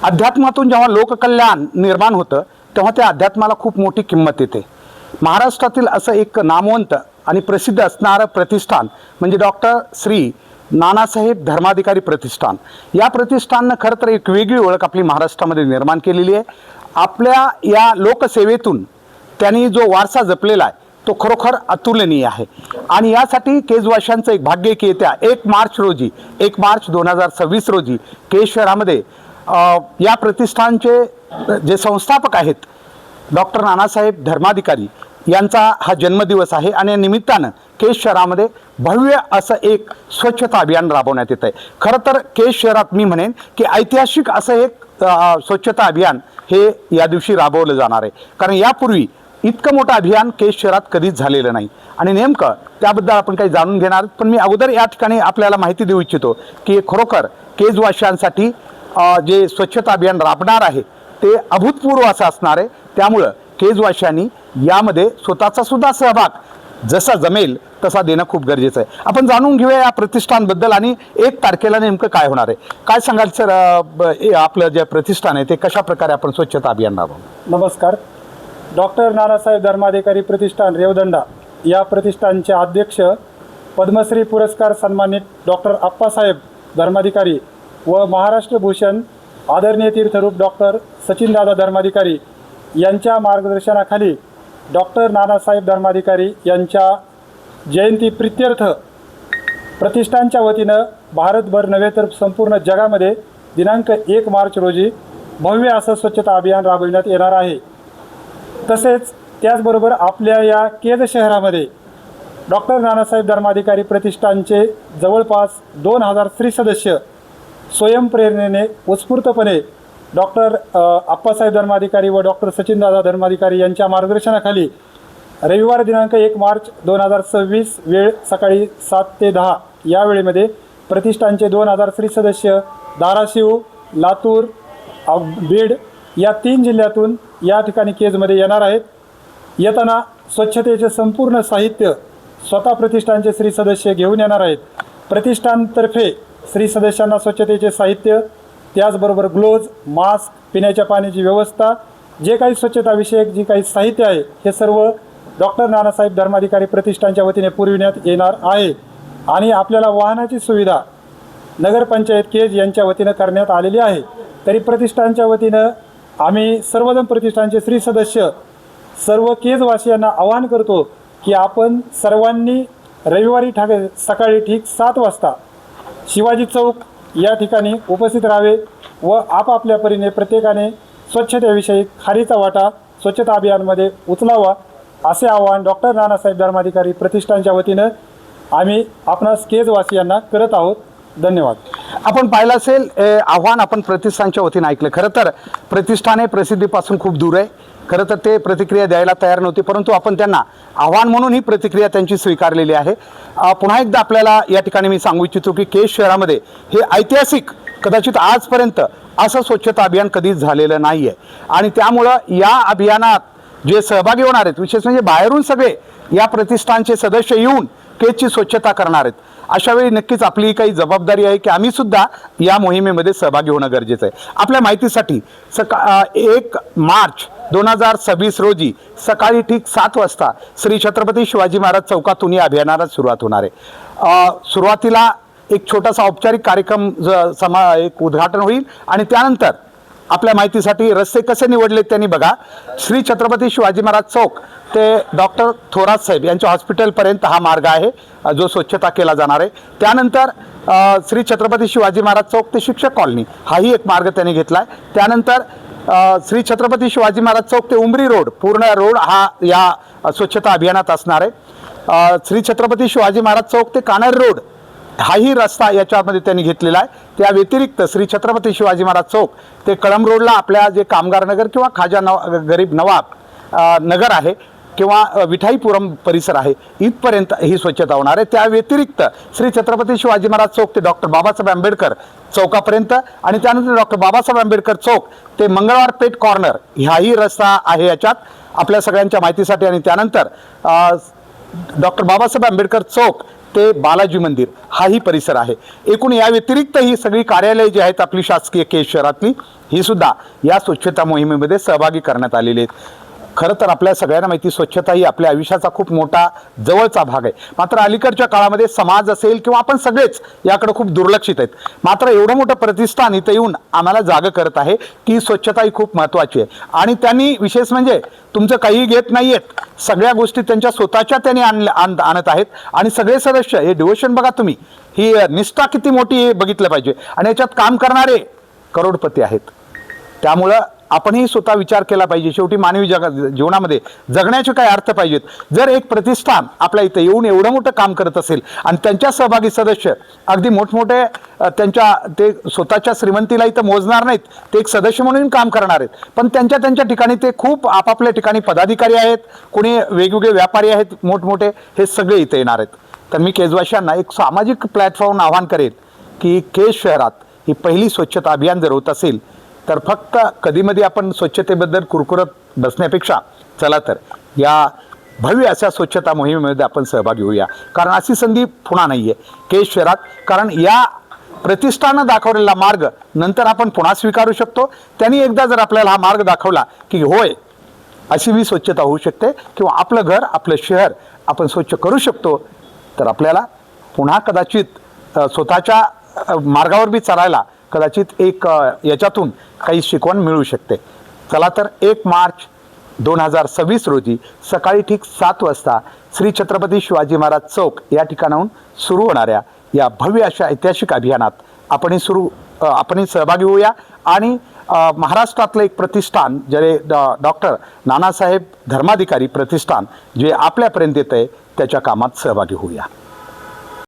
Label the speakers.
Speaker 1: अध्यात्मातून जेव्हा लोककल्याण निर्माण होतं तेव्हा त्या अध्यात्माला खूप मोठी किंमत येते। महाराष्ट्रातील असं एक नामवंत आणि प्रसिद्ध असणारं प्रतिष्ठान म्हणजे डॉक्टर श्री नानासाहेब धर्माधिकारी प्रतिष्ठान। या प्रतिष्ठाननं खरं तर एक वेगळी ओळख आपली महाराष्ट्रामध्ये निर्माण केलेली आहे। आपल्या या लोकसेवेतून त्यांनी जो वारसा जपलेला आहे तो खरोखर अतुलनीय आहे आणि यासाठी केजवाशांचं एक भाग्य की येत्या 1 मार्च 2026 रोजी केज शहरामध्ये या प्रतिष्ठानचे जे संस्थापक आहेत डॉक्टर नानासाहेब धर्माधिकारी यांचा हा जन्मदिवस आहे आणि या निमित्तानं केज शहरामध्ये भव्य असं एक स्वच्छता अभियान राबवण्यात येत आहे। खरं तर केज शहरात मी म्हणेन की ऐतिहासिक असं एक स्वच्छता अभियान हे या दिवशी राबवलं जाणार आहे, कारण यापूर्वी इतकं मोठं अभियान केज शहरात कधीच झालेलं नाही आणि नेमकं त्याबद्दल आपण काही जाणून घेणार। पण मी अगोदर या ठिकाणी आपल्याला माहिती देऊ इच्छितो की खरोखर केजवाशांसाठी जे स्वच्छता अभियान राबणार आहे ते अभूतपूर्व असं असणार आहे। त्यामुळं केजवाशांनी यामध्ये स्वतःचा सुद्धा सहभाग जसा जमेल तसा देणं खूप गरजेचं आहे। आपण जाणून घेऊया या प्रतिष्ठानबद्दल आणि 1 तारखेला नेमकं काय होणार आहे। काय सांगाल सर, आपलं जे प्रतिष्ठान आहे ते कशा प्रकारे आपण स्वच्छता अभियान राबवू?
Speaker 2: नमस्कार। डॉक्टर नानासाहेब धर्माधिकारी प्रतिष्ठान रेवदंडा या प्रतिष्ठानचे अध्यक्ष पद्मश्री पुरस्कार सन्मानित डॉक्टर अप्पासाहेब धर्माधिकारी व महाराष्ट्र भूषण आदरणीय तीर्थरूप डॉक्टर सचिनदादा धर्माधिकारी यांच्या मार्गदर्शनाखाली डॉक्टर नानासाहेब धर्माधिकारी यांच्या जयंती प्रित्यर्थ प्रतिष्ठानच्या वतीनं भारतभर नव्हे तर संपूर्ण जगामध्ये दिनांक 1 मार्च रोजी भव्य असं स्वच्छता अभियान राबविण्यात येणार आहे। तसेच त्याचबरोबर आपल्या या केज शहरामध्ये डॉक्टर नानासाहेब धर्माधिकारी प्रतिष्ठानचे जवळपास 2000 स्त्री सदस्य स्वयंप्रेरणेने उत्स्फूर्तपणे डॉक्टर अप्पासाहेब धर्माधिकारी व डॉक्टर सचिनदादा धर्माधिकारी यांच्या मार्गदर्शनाखाली रविवार दिनांक 1 मार्च 2026 वेळ सकाळी 7 ते 10 या वेळेमध्ये प्रतिष्ठानचे 2000 स्त्री सदस्य धाराशिव, लातूर, बीड या 3 जिल्ह्यातून या ठिकाणी केजमध्ये येणार आहेत। येताना स्वच्छतेचे संपूर्ण साहित्य स्वतः प्रतिष्ठानचे स्त्री सदस्य घेऊन येणार आहेत। प्रतिष्ठानतर्फे स्त्री सदस्यांना स्वच्छतेचे साहित्य, त्याचबरोबर ग्लोव्ज, मास्क, पिण्याच्या पाण्याची व्यवस्था, जे काही स्वच्छताविषयक जे काही साहित्य आहे हे सर्व डॉक्टर नानासाहेब धर्माधिकारी प्रतिष्ठानच्या वतीने पुरविण्यात येणार आहे आणि आपल्याला वाहनाची सुविधा नगरपंचायत केज यांच्या वतीनं करण्यात आलेली आहे। तरी प्रतिष्ठानच्या वतीनं आम्ही सर्वजण प्रतिष्ठानचे स्त्री सदस्य सर्व केजवासियांना आवाहन करतो की आपण सर्वांनी रविवारी सकाळी ठीक 7 वाजता शिवाजी चौक या ठिकाणी उपस्थित राहावे व आपापल्या परीने प्रत्येकाने स्वच्छतेविषयी खारीचा वाटा स्वच्छता अभियानमध्ये उचलावा असे आवाहन डॉक्टर नानासाहेब धर्माधिकारी प्रतिष्ठानच्या वतीनं आम्ही आपणास केजवासियांना करत आहोत। धन्यवाद।
Speaker 1: आपण पाहिलं असेल आव्हान आपण प्रतिष्ठानच्या वतीने ऐकलं। खरं तर प्रतिष्ठान हे प्रसिद्धीपासून खूप दूर आहे। खरं तर ते प्रतिक्रिया द्यायला तयार नव्हते, परंतु आपण त्यांना आव्हान म्हणून ही प्रतिक्रिया त्यांची स्वीकारलेली आहे। पुन्हा एकदा आपल्याला या ठिकाणी मी सांगू इच्छितो की केज शहरामध्ये हे ऐतिहासिक कदाचित आजपर्यंत असं स्वच्छता अभियान कधीच झालेलं नाही आहे आणि त्यामुळं या अभियानात जे सहभागी होणार आहेत विशेष म्हणजे बाहेरून सगळे या प्रतिष्ठानचे सदस्य येऊन केजची स्वच्छता करणार आहेत। अशा वेळी नक्कीच आपली काही जबाबदारी आहे की आम्ही सुद्धा या मोहिमेमध्ये सहभागी होणं गरजेचं आहे। आपल्या माहितीसाठी 1 मार्च 2026 रोजी सकाळी ठीक 7 वाजता श्री छत्रपती शिवाजी महाराज चौकातून या अभियानाला सुरुवात होणार आहे। सुरुवातीला एक छोटासा औपचारिक कार्यक्रम एक उद्घाटन होईल आणि त्यानंतर आपल्या माहितीसाठी रस्ते कसे निवडले त्यांनी बघा। श्री छत्रपती शिवाजी महाराज चौक ते डॉक्टर थोरात साहेब यांच्या हॉस्पिटलपर्यंत हा मार्ग आहे जो स्वच्छता केला जाणार आहे। त्यानंतर श्री छत्रपती शिवाजी महाराज चौक ते शिक्षक कॉलनी हाही एक मार्ग त्यांनी घेतला आहे। त्यानंतर श्री छत्रपती शिवाजी महाराज चौक ते उमरी रोड पूर्ण रोड हा या स्वच्छता अभियानात असणार आहे। श्री छत्रपती शिवाजी महाराज चौक ते कानर रोड हाही रस्ता याच्यामध्ये त्यांनी घेतलेला आहे। त्या व्यतिरिक्त श्री छत्रपती शिवाजी महाराज चौक ते कळंब रोडला आपल्या जे कामगार नगर किंवा खाजा गरीब नवाब नगर आहे किंवा विठाईपुरम परिसर आहे इथपर्यंत ही स्वच्छता होणार आहे। त्या व्यतिरिक्त श्री छत्रपती शिवाजी महाराज चौक ते डॉक्टर बाबासाहेब आंबेडकर चौकापर्यंत आणि त्यानंतर डॉक्टर बाबासाहेब आंबेडकर चौक ते मंगळवार पेठ कॉर्नर हाही रस्ता आहे याच्यात आपल्या सगळ्यांच्या माहितीसाठी। आणि त्यानंतर डॉक्टर बाबासाहेब आंबेडकर चौक ते बालाजी मंदिर हाही परिसर आहे। एकूण या व्यतिरिक्त ही सगळी कार्यालये जी आहेत आपली शासकीय केज शहरातली ही सुद्धा या स्वच्छता मोहिमेमध्ये सहभागी करण्यात आलेली आहेत. खरं तर आपल्या सगळ्यांना माहिती, स्वच्छता ही आपल्या आयुष्याचा खूप मोठा जवळचा भाग आहे. मात्र अलीकडच्या काळामध्ये समाज असेल किंवा आपण सगळेच याकडे खूप दुर्लक्षित आहेत. मात्र एवढं मोठं प्रतिष्ठान इथं येऊन आम्हाला जागं करत आहे की स्वच्छता ही खूप महत्त्वाची आहे. आणि त्यांनी विशेष म्हणजे तुमचं काही घेत नाही आहेत, सगळ्या गोष्टी त्यांच्या स्वतःच्या त्यांनी आणत आहेत. आणि सगळे सदस्य हे डिवोशन बघा तुम्ही, ही निष्ठा किती मोठी हे बघितलं पाहिजे. आणि याच्यात काम करणारे करोडपती आहेत. त्यामुळं आपणही स्वतः विचार केला पाहिजे. शेवटी मानवी जीवनामध्ये जगण्याचे काय अर्थ पाहिजेत. जर एक प्रतिष्ठान आपल्या इथं येऊन एवढं मोठं काम करत असेल आणि त्यांच्या सहभागी सदस्य अगदी मोठमोठे ते स्वतःच्या श्रीमंतीला इथं मोजणार नाहीत, ते एक सदस्य म्हणून काम करणार आहेत. पण त्यांच्या ठिकाणी ते खूप आपापल्या ठिकाणी पदाधिकारी आहेत, कोणी वेगवेगळे व्यापारी आहेत मोठमोठे, हे सगळे इथं येणार आहेत. तर मी केजवाशांना एक सामाजिक प्लॅटफॉर्म आवाहन करेन की केज शहरात ही पहिली स्वच्छता अभियान जर होत असेल तर फक्त कधीमध्ये आपण स्वच्छतेबद्दल कुरकुरत बसण्यापेक्षा चला तर या भव्य अशा स्वच्छता मोहिमेमध्ये आपण सहभागी होऊया. कारण अशी संधी पुन्हा नाही आहे केज शहरात. कारण या प्रतिष्ठानं दाखवलेला मार्ग नंतर आपण पुन्हा स्वीकारू शकतो. त्यांनी एकदा जर आपल्याला हा मार्ग दाखवला की होय अशी मी स्वच्छता होऊ शकते किंवा आपलं घर आपलं शहर आपण स्वच्छ करू शकतो, तर आपल्याला पुन्हा कदाचित स्वतःच्या मार्गावर बी चालायला कदाचित एक याच्यातून काही शिकवण मिळू शकते. चला तर 1 मार्च 2026 रोजी सकाळी ठीक 7 वाजता श्री छत्रपती शिवाजी महाराज चौक या ठिकाणाहून सुरू होणाऱ्या या भव्य अशा ऐतिहासिक अभियानात आपणही सहभागी होऊया. आणि महाराष्ट्रातलं एक प्रतिष्ठान जे डॉक्टर नानासाहेब धर्माधिकारी प्रतिष्ठान जे आपल्यापर्यंत येत आहे त्याच्या कामात सहभागी होऊया.